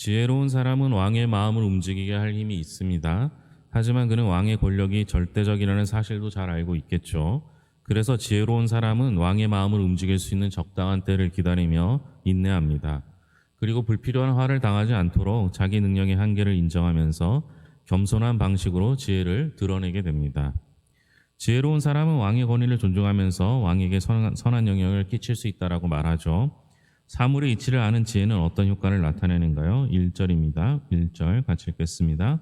지혜로운 사람은 왕의 마음을 움직이게 할 힘이 있습니다. 하지만 그는 왕의 권력이 절대적이라는 사실도 잘 알고 있겠죠. 그래서 지혜로운 사람은 왕의 마음을 움직일 수 있는 적당한 때를 기다리며 인내합니다. 그리고 불필요한 화를 당하지 않도록 자기 능력의 한계를 인정하면서 겸손한 방식으로 지혜를 드러내게 됩니다. 지혜로운 사람은 왕의 권위를 존중하면서 왕에게 선한 영향을 끼칠 수 있다라고 말하죠. 사물의 이치를 아는 지혜는 어떤 효과를 나타내는가요? 1절입니다. 1절 같이 읽겠습니다.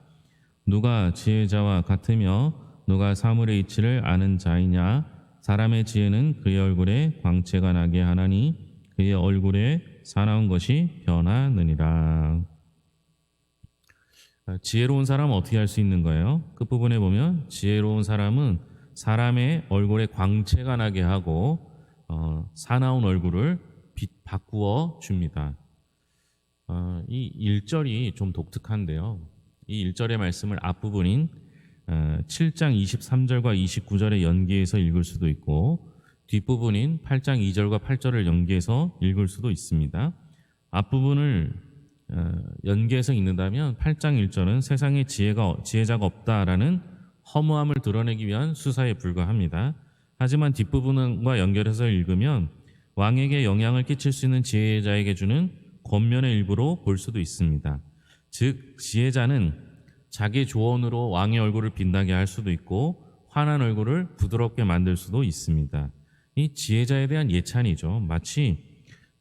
누가 지혜자와 같으며 누가 사물의 이치를 아는 자이냐? 사람의 지혜는 그의 얼굴에 광채가 나게 하나니 그의 얼굴에 사나운 것이 변하느니라. 지혜로운 사람은 어떻게 할 수 있는 거예요? 끝부분에 보면 지혜로운 사람은 사람의 얼굴에 광채가 나게 하고 사나운 얼굴을 바꾸어 줍니다. 이 1절이 좀 독특한데요. 이 1절의 말씀을 앞부분인 7장 23절과 29절에 연계해서 읽을 수도 있고 뒷부분인 8장 2절과 8절을 연계해서 읽을 수도 있습니다. 앞부분을 연계해서 읽는다면 8장 1절은 세상에 지혜자가 없다라는 허무함을 드러내기 위한 수사에 불과합니다. 하지만 뒷부분과 연결해서 읽으면 왕에게 영향을 끼칠 수 있는 지혜자에게 주는 권면의 일부로 볼 수도 있습니다. 즉 지혜자는 자기 조언으로 왕의 얼굴을 빛나게 할 수도 있고 환한 얼굴을 부드럽게 만들 수도 있습니다. 이 지혜자에 대한 예찬이죠. 마치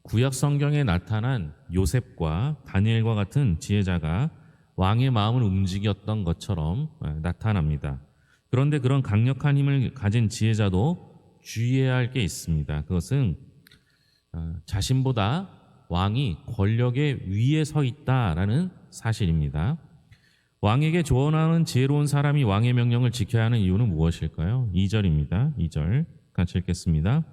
구약 성경에 나타난 요셉과 다니엘과 같은 지혜자가 왕의 마음을 움직였던 것처럼 나타납니다. 그런데 그런 강력한 힘을 가진 지혜자도 주의해야 할 게 있습니다. 그것은 자신보다 왕이 권력의 위에 서 있다라는 사실입니다. 왕에게 조언하는 지혜로운 사람이 왕의 명령을 지켜야 하는 이유는 무엇일까요? 2절입니다. 2절 같이 읽겠습니다.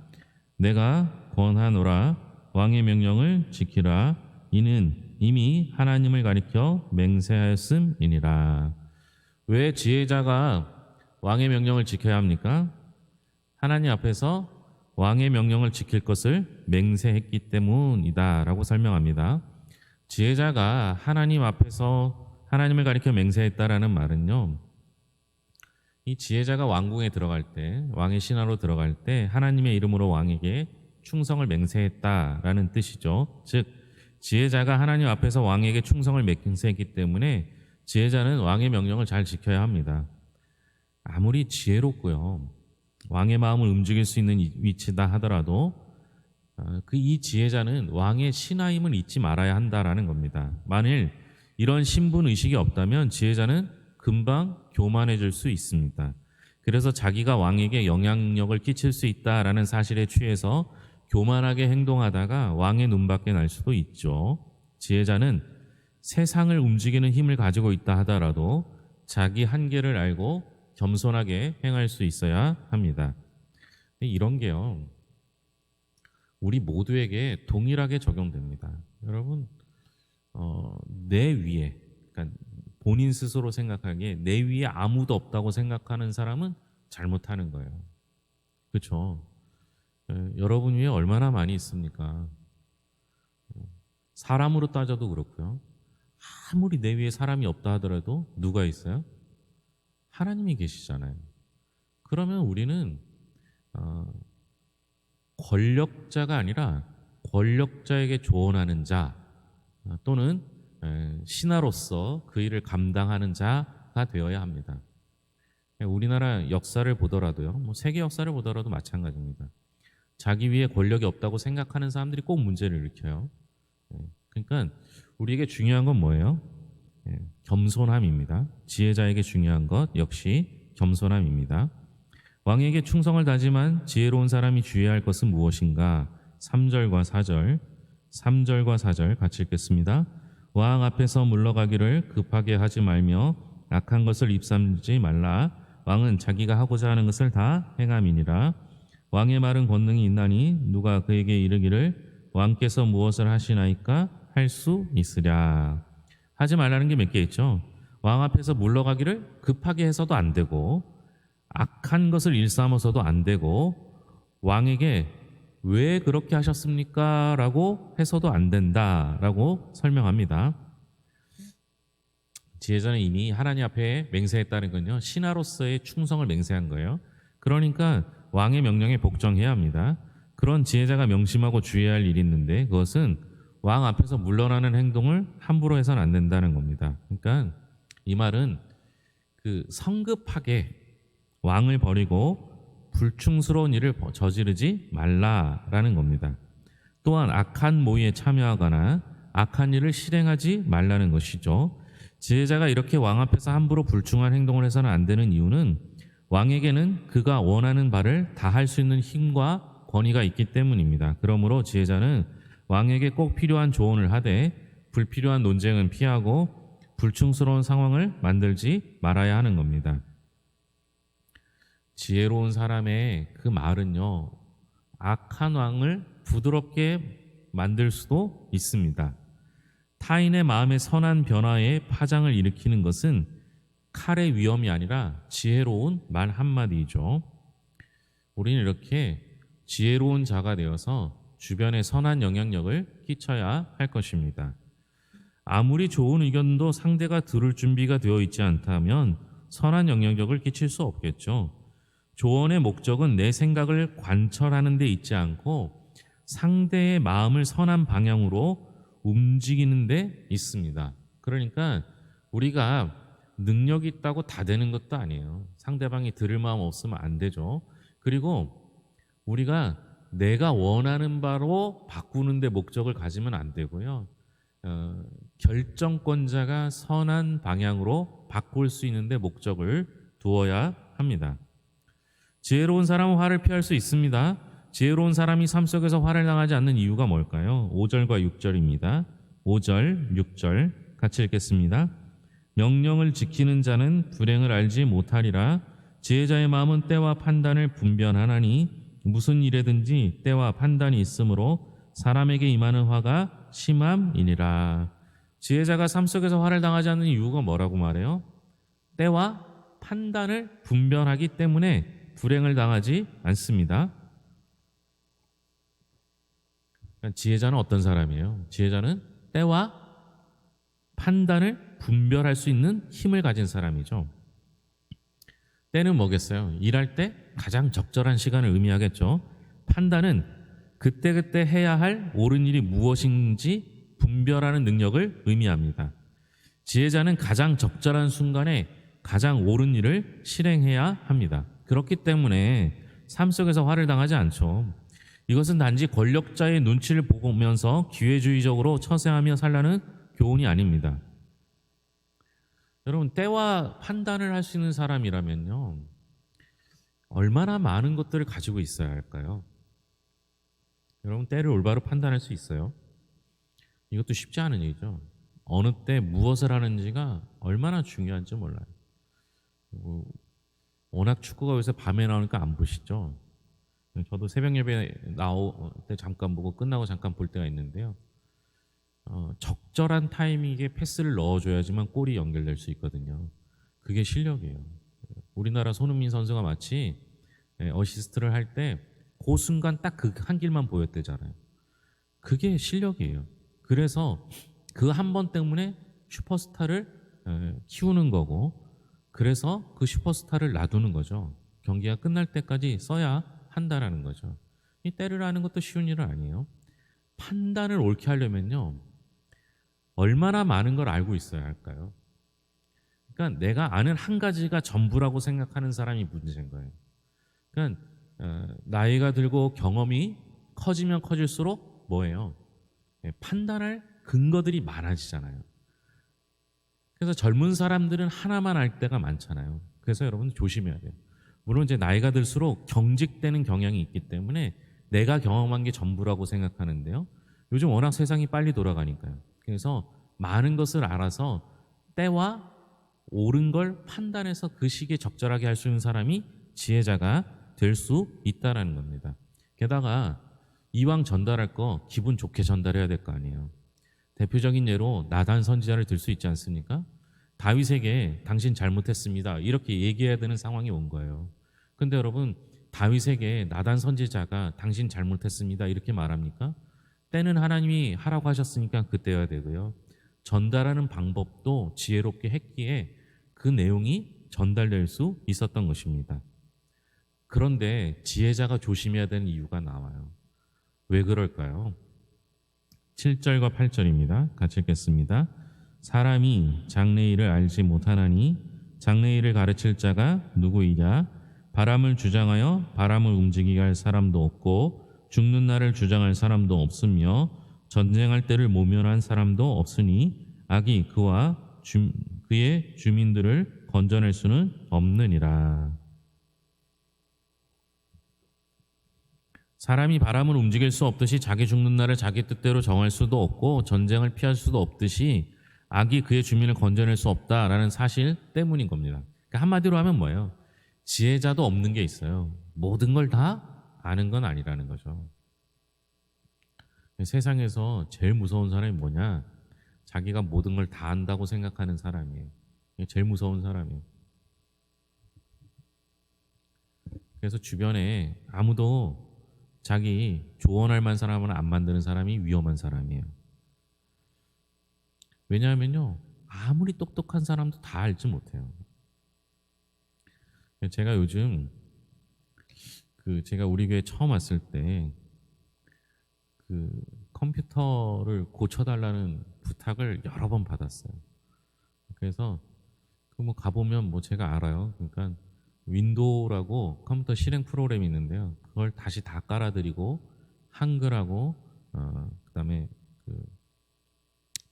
내가 권하노라 왕의 명령을 지키라 이는 이미 하나님을 가리켜 맹세하였음이니라. 왜 지혜자가 왕의 명령을 지켜야 합니까? 하나님 앞에서 왕의 명령을 지킬 것을 맹세했기 때문이다 라고 설명합니다. 지혜자가 하나님 앞에서 하나님을 가리켜 맹세했다라는 말은요, 이 지혜자가 왕궁에 들어갈 때, 왕의 신하로 들어갈 때 하나님의 이름으로 왕에게 충성을 맹세했다라는 뜻이죠. 즉 지혜자가 하나님 앞에서 왕에게 충성을 맹세했기 때문에 지혜자는 왕의 명령을 잘 지켜야 합니다. 아무리 지혜롭고요, 왕의 마음을 움직일 수 있는 위치다 하더라도 이 지혜자는 왕의 신하임을 잊지 말아야 한다라는 겁니다. 만일 이런 신분 의식이 없다면 지혜자는 금방 교만해질 수 있습니다. 그래서 자기가 왕에게 영향력을 끼칠 수 있다라는 사실에 취해서 교만하게 행동하다가 왕의 눈밖에 날 수도 있죠. 지혜자는 세상을 움직이는 힘을 가지고 있다 하더라도 자기 한계를 알고 겸손하게 행할 수 있어야 합니다. 이런 게요, 우리 모두에게 동일하게 적용됩니다. 여러분, 내 위에, 그러니까 본인 스스로 생각하기에 내 위에 아무도 없다고 생각하는 사람은 잘못하는 거예요. 그렇죠? 여러분 위에 얼마나 많이 있습니까? 사람으로 따져도 그렇고요. 아무리 내 위에 사람이 없다 하더라도 누가 있어요? 하나님이 계시잖아요. 그러면 우리는 권력자가 아니라 권력자에게 조언하는 자 또는 신하로서 그 일을 감당하는 자가 되어야 합니다. 우리나라 역사를 보더라도요, 세계 역사를 보더라도 마찬가지입니다. 자기 위에 권력이 없다고 생각하는 사람들이 꼭 문제를 일으켜요. 그러니까 우리에게 중요한 건 뭐예요? 겸손함입니다. 지혜자에게 중요한 것 역시 겸손함입니다. 왕에게 충성을 다지만 지혜로운 사람이 주의해야 할 것은 무엇인가? 3절과 4절, 3절과 4절 같이 읽겠습니다. 왕 앞에서 물러가기를 급하게 하지 말며 악한 것을 입삼지 말라. 왕은 자기가 하고자 하는 것을 다 행함이니라. 왕의 말은 권능이 있나니 누가 그에게 이르기를 왕께서 무엇을 하시나이까 할 수 있으랴. 하지 말라는 게 몇 개 있죠. 왕 앞에서 물러가기를 급하게 해서도 안 되고, 악한 것을 일삼아서도 안 되고, 왕에게 왜 그렇게 하셨습니까? 라고 해서도 안 된다라고 설명합니다. 지혜자는 이미 하나님 앞에 맹세했다는 건요, 신하로서의 충성을 맹세한 거예요. 그러니까 왕의 명령에 복종해야 합니다. 그런 지혜자가 명심하고 주의해야 할 일이 있는데, 그것은 왕 앞에서 물러나는 행동을 함부로 해서는 안 된다는 겁니다. 그러니까 이 말은 성급하게 왕을 버리고 불충스러운 일을 저지르지 말라라는 겁니다. 또한 악한 모의에 참여하거나 악한 일을 실행하지 말라는 것이죠. 지혜자가 이렇게 왕 앞에서 함부로 불충한 행동을 해서는 안 되는 이유는 왕에게는 그가 원하는 바를 다 할 수 있는 힘과 권위가 있기 때문입니다. 그러므로 지혜자는 왕에게 꼭 필요한 조언을 하되 불필요한 논쟁은 피하고 불충스러운 상황을 만들지 말아야 하는 겁니다. 지혜로운 사람의 그 말은요, 악한 왕을 부드럽게 만들 수도 있습니다. 타인의 마음의 선한 변화에 파장을 일으키는 것은 칼의 위험이 아니라 지혜로운 말 한마디이죠. 우리는 이렇게 지혜로운 자가 되어서 주변에 선한 영향력을 끼쳐야 할 것입니다. 아무리 좋은 의견도 상대가 들을 준비가 되어 있지 않다면 선한 영향력을 끼칠 수 없겠죠. 조언의 목적은 내 생각을 관철하는 데 있지 않고 상대의 마음을 선한 방향으로 움직이는 데 있습니다. 그러니까 우리가 능력이 있다고 다 되는 것도 아니에요. 상대방이 들을 마음 없으면 안 되죠. 그리고 우리가 내가 원하는 바로 바꾸는 데 목적을 가지면 안 되고요. 결정권자가 선한 방향으로 바꿀 수 있는데 목적을 두어야 합니다. 지혜로운 사람은 화를 피할 수 있습니다. 지혜로운 사람이 삶 속에서 화를 당하지 않는 이유가 뭘까요? 5절과 6절입니다. 5절, 6절 같이 읽겠습니다. 명령을 지키는 자는 불행을 알지 못하리라. 지혜자의 마음은 때와 판단을 분별하나니 무슨 일에든지 때와 판단이 있으므로 사람에게 임하는 화가 심함이니라. 지혜자가 삶 속에서 화를 당하지 않는 이유가 뭐라고 말해요? 때와 판단을 분별하기 때문에 불행을 당하지 않습니다. 지혜자는 어떤 사람이에요? 지혜자는 때와 판단을 분별할 수 있는 힘을 가진 사람이죠. 때는 뭐겠어요? 일할 때 가장 적절한 시간을 의미하겠죠. 판단은 그때그때 해야 할 옳은 일이 무엇인지 분별하는 능력을 의미합니다. 지혜자는 가장 적절한 순간에 가장 옳은 일을 실행해야 합니다. 그렇기 때문에 삶 속에서 화를 당하지 않죠. 이것은 단지 권력자의 눈치를 보면서 기회주의적으로 처세하며 살라는 교훈이 아닙니다. 여러분, 때와 판단을 할 수 있는 사람이라면요, 얼마나 많은 것들을 가지고 있어야 할까요? 여러분, 때를 올바로 판단할 수 있어요? 이것도 쉽지 않은 일이죠. 어느 때 무엇을 하는지가 얼마나 중요한지 몰라요. 워낙 축구가 요새 밤에 나오니까 안 보시죠? 저도 새벽 예배 나올 때 잠깐 보고 끝나고 잠깐 볼 때가 있는데요. 적절한 타이밍에 패스를 넣어줘야지만 골이 연결될 수 있거든요. 그게 실력이에요. 우리나라 손흥민 선수가 마치 어시스트를 할 때 그 순간 딱 그 한 길만 보였대잖아요. 그게 실력이에요. 그래서 그 한 번 때문에 슈퍼스타를 키우는 거고, 그래서 그 슈퍼스타를 놔두는 거죠. 경기가 끝날 때까지 써야 한다라는 거죠. 이 때를 아는 것도 쉬운 일은 아니에요. 판단을 옳게 하려면요, 얼마나 많은 걸 알고 있어야 할까요? 그러니까 내가 아는 한 가지가 전부라고 생각하는 사람이 문제인 거예요. 그러니까 나이가 들고 경험이 커지면 커질수록 뭐예요? 판단할 근거들이 많아지잖아요. 그래서 젊은 사람들은 하나만 알 때가 많잖아요. 그래서 여러분 조심해야 돼요. 물론 이제 나이가 들수록 경직되는 경향이 있기 때문에 내가 경험한 게 전부라고 생각하는데요. 요즘 워낙 세상이 빨리 돌아가니까요. 그래서 많은 것을 알아서 때와 옳은 걸 판단해서 그 시기에 적절하게 할 수 있는 사람이 지혜자가 될 수 있다는 겁니다. 게다가 이왕 전달할 거 기분 좋게 전달해야 될 거 아니에요. 대표적인 예로 나단 선지자를 들 수 있지 않습니까? 다윗에게 당신 잘못했습니다, 이렇게 얘기해야 되는 상황이 온 거예요. 근데 여러분, 다윗에게 나단 선지자가 당신 잘못했습니다 이렇게 말합니까? 때는 하나님이 하라고 하셨으니까 그때 해야 되고요. 전달하는 방법도 지혜롭게 했기에 그 내용이 전달될 수 있었던 것입니다. 그런데 지혜자가 조심해야 되는 이유가 나와요. 왜 그럴까요? 7절과 8절입니다. 같이 읽겠습니다. 사람이 장래일을 알지 못하나니 장래일을 가르칠 자가 누구이냐? 바람을 주장하여 바람을 움직이게 할 사람도 없고 죽는 날을 주장할 사람도 없으며 전쟁할 때를 모면한 사람도 없으니 악이 그와 그의 주민들을 건져낼 수는 없느니라. 사람이 바람을 움직일 수 없듯이 자기 죽는 날을 자기 뜻대로 정할 수도 없고 전쟁을 피할 수도 없듯이 악이 그의 주민을 건져낼 수 없다라는 사실 때문인 겁니다. 그러니까 한마디로 하면 뭐예요? 지혜자도 없는 게 있어요. 모든 걸 다 아는 건 아니라는 거죠. 세상에서 제일 무서운 사람이 뭐냐? 자기가 모든 걸 다 안다고 생각하는 사람이에요. 이게 제일 무서운 사람이에요. 그래서 주변에 아무도 자기 조언할 만한 사람은 안 만드는 사람이 위험한 사람이에요. 왜냐하면요, 아무리 똑똑한 사람도 다 알지 못해요. 제가 요즘 제가 우리 교회 처음 왔을 때 컴퓨터를 고쳐달라는 부탁을 여러 번 받았어요. 그래서 뭐 가보면 뭐 제가 알아요. 그러니까 윈도우라고 컴퓨터 실행 프로그램이 있는데요. 그걸 다시 다 깔아드리고 한글하고 그다음에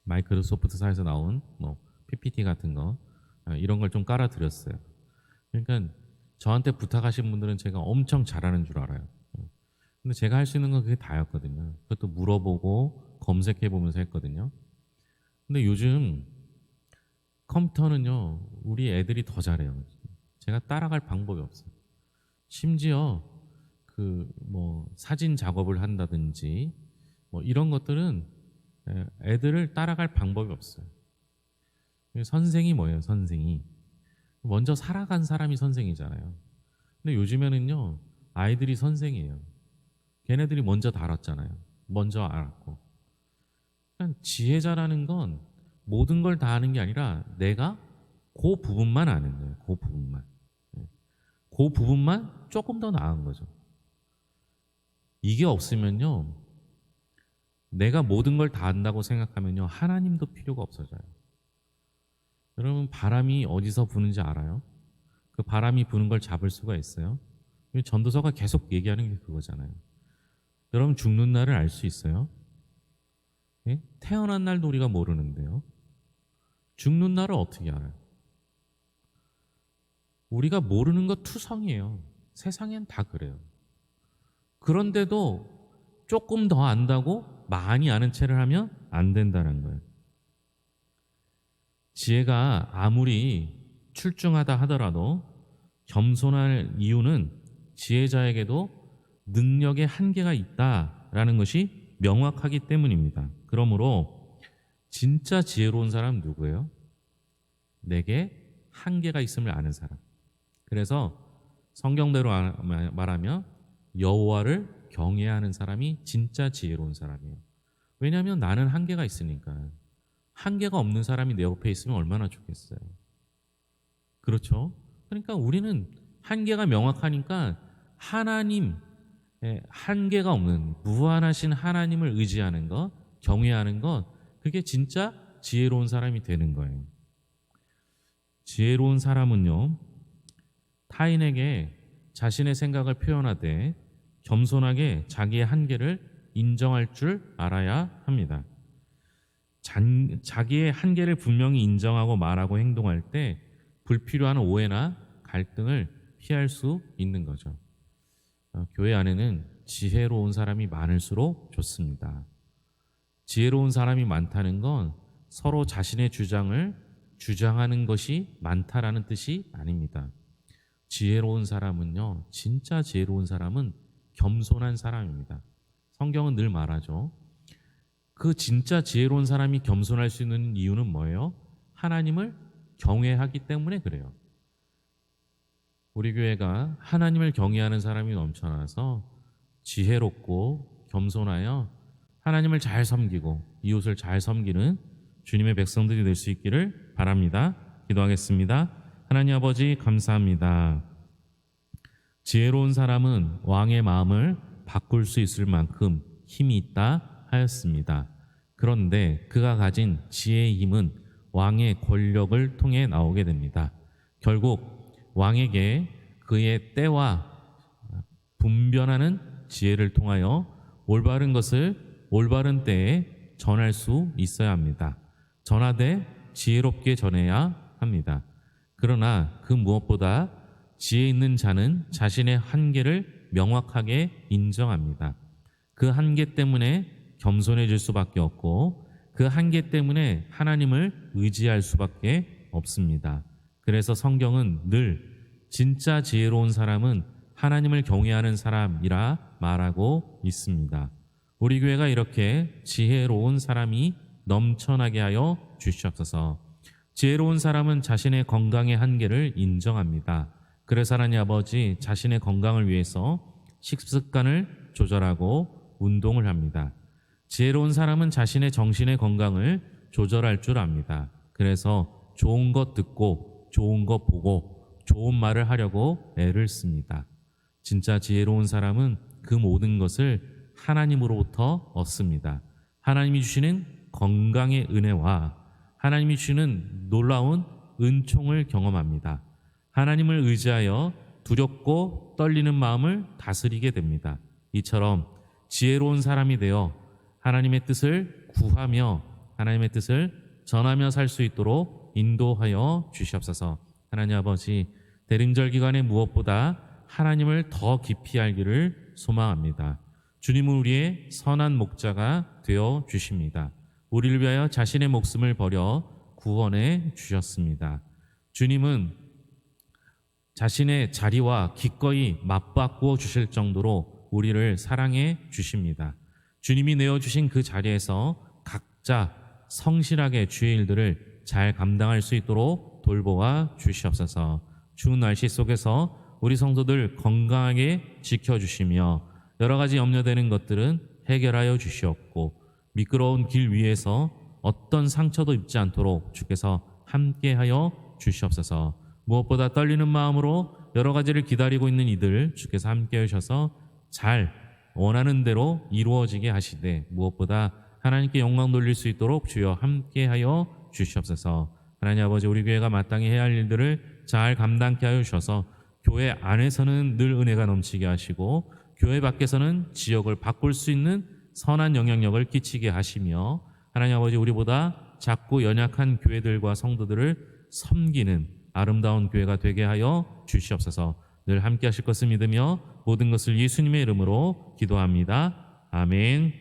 마이크로소프트사에서 나온 뭐 PPT 같은 거 이런 걸 좀 깔아드렸어요. 그러니까 저한테 부탁하신 분들은 제가 엄청 잘하는 줄 알아요. 근데 제가 할 수 있는 건 그게 다였거든요. 그것도 물어보고 검색해 보면서 했거든요. 근데 요즘 컴퓨터는요, 우리 애들이 더 잘해요. 제가 따라갈 방법이 없어요. 심지어 뭐 사진 작업을 한다든지 뭐 이런 것들은 애들을 따라갈 방법이 없어요. 선생이 뭐예요? 선생이 먼저 살아간 사람이 선생이잖아요. 근데 요즘에는요, 아이들이 선생이에요. 걔네들이 먼저 다뤘잖아요. 먼저 알았고. 그러니까 지혜자라는 건 모든 걸 다 아는 게 아니라 내가 그 부분만 아는 거예요. 그 부분만. 그 부분만 조금 더 나은 거죠. 이게 없으면요, 내가 모든 걸 다 안다고 생각하면요, 하나님도 필요가 없어져요. 여러분, 바람이 어디서 부는지 알아요? 그 바람이 부는 걸 잡을 수가 있어요? 전도서가 계속 얘기하는 게 그거잖아요. 여러분, 죽는 날을 알 수 있어요? 예? 태어난 날도 우리가 모르는데요. 죽는 날을 어떻게 알아요? 우리가 모르는 거 투성이에요. 세상엔 다 그래요. 그런데도 조금 더 안다고 많이 아는 체를 하면 안 된다는 거예요. 지혜가 아무리 출중하다 하더라도 겸손할 이유는 지혜자에게도 능력의 한계가 있다라는 것이 명확하기 때문입니다. 그러므로 진짜 지혜로운 사람은 누구예요? 내게 한계가 있음을 아는 사람. 그래서 성경대로 말하면 여호와를 경외해야 하는 사람이 진짜 지혜로운 사람이에요. 왜냐하면 나는 한계가 있으니까. 한계가 없는 사람이 내 옆에 있으면 얼마나 좋겠어요. 그렇죠? 그러니까 우리는 한계가 명확하니까 하나님, 한계가 없는 무한하신 하나님을 의지하는 것, 경외하는 것, 그게 진짜 지혜로운 사람이 되는 거예요. 지혜로운 사람은요, 타인에게 자신의 생각을 표현하되 겸손하게 자기의 한계를 인정할 줄 알아야 합니다. 자기의 한계를 분명히 인정하고 말하고 행동할 때 불필요한 오해나 갈등을 피할 수 있는 거죠. 교회 안에는 지혜로운 사람이 많을수록 좋습니다. 지혜로운 사람이 많다는 건 서로 자신의 주장을 주장하는 것이 많다라는 뜻이 아닙니다. 지혜로운 사람은요, 진짜 지혜로운 사람은 겸손한 사람입니다. 성경은 늘 말하죠. 그 진짜 지혜로운 사람이 겸손할 수 있는 이유는 뭐예요? 하나님을 경외하기 때문에 그래요. 우리 교회가 하나님을 경외하는 사람이 넘쳐나서 지혜롭고 겸손하여 하나님을 잘 섬기고 이웃을 잘 섬기는 주님의 백성들이 될 수 있기를 바랍니다. 기도하겠습니다. 하나님 아버지 감사합니다. 지혜로운 사람은 왕의 마음을 바꿀 수 있을 만큼 힘이 있다 하였습니다. 그런데 그가 가진 지혜의 힘은 왕의 권력을 통해 나오게 됩니다. 결국 왕에게 그의 때와 분별하는 지혜를 통하여 올바른 것을 올바른 때에 전할 수 있어야 합니다. 전하되 지혜롭게 전해야 합니다. 그러나 그 무엇보다 지혜 있는 자는 자신의 한계를 명확하게 인정합니다. 그 한계 때문에 겸손해질 수밖에 없고 그 한계 때문에 하나님을 의지할 수밖에 없습니다. 그래서 성경은 늘 진짜 지혜로운 사람은 하나님을 경외하는 사람이라 말하고 있습니다. 우리 교회가 이렇게 지혜로운 사람이 넘쳐나게 하여 주시옵소서. 지혜로운 사람은 자신의 건강의 한계를 인정합니다. 그래서 하나님 아버지 자신의 건강을 위해서 식습관을 조절하고 운동을 합니다. 지혜로운 사람은 자신의 정신의 건강을 조절할 줄 압니다. 그래서 좋은 것 듣고 좋은 것 보고 좋은 말을 하려고 애를 씁니다. 진짜 지혜로운 사람은 그 모든 것을 하나님으로부터 얻습니다. 하나님이 주시는 건강의 은혜와 하나님이 주시는 놀라운 은총을 경험합니다. 하나님을 의지하여 두렵고 떨리는 마음을 다스리게 됩니다. 이처럼 지혜로운 사람이 되어 하나님의 뜻을 구하며 하나님의 뜻을 전하며 살 수 있도록 인도하여 주시옵소서. 하나님 아버지, 대림절 기간에 무엇보다 하나님을 더 깊이 알기를 소망합니다. 주님은 우리의 선한 목자가 되어 주십니다. 우리를 위하여 자신의 목숨을 버려 구원해 주셨습니다. 주님은 자신의 자리와 기꺼이 맞바꾸어 주실 정도로 우리를 사랑해 주십니다. 주님이 내어주신 그 자리에서 각자 성실하게 주의 일들을 잘 감당할 수 있도록 돌보아 주시옵소서. 추운 날씨 속에서 우리 성도들 건강하게 지켜주시며 여러 가지 염려되는 것들은 해결하여 주시옵고 미끄러운 길 위에서 어떤 상처도 입지 않도록 주께서 함께하여 주시옵소서. 무엇보다 떨리는 마음으로 여러 가지를 기다리고 있는 이들 주께서 함께해 주셔서 잘 원하는 대로 이루어지게 하시되 무엇보다 하나님께 영광 돌릴 수 있도록 주여 함께하여 주시옵소서. 하나님 아버지, 우리 교회가 마땅히 해야 할 일들을 잘 감당케 하여 주셔서 교회 안에서는 늘 은혜가 넘치게 하시고 교회 밖에서는 지역을 바꿀 수 있는 선한 영향력을 끼치게 하시며 하나님 아버지, 우리보다 작고 연약한 교회들과 성도들을 섬기는 아름다운 교회가 되게 하여 주시옵소서. 늘 함께 하실 것을 믿으며 모든 것을 예수님의 이름으로 기도합니다. 아멘.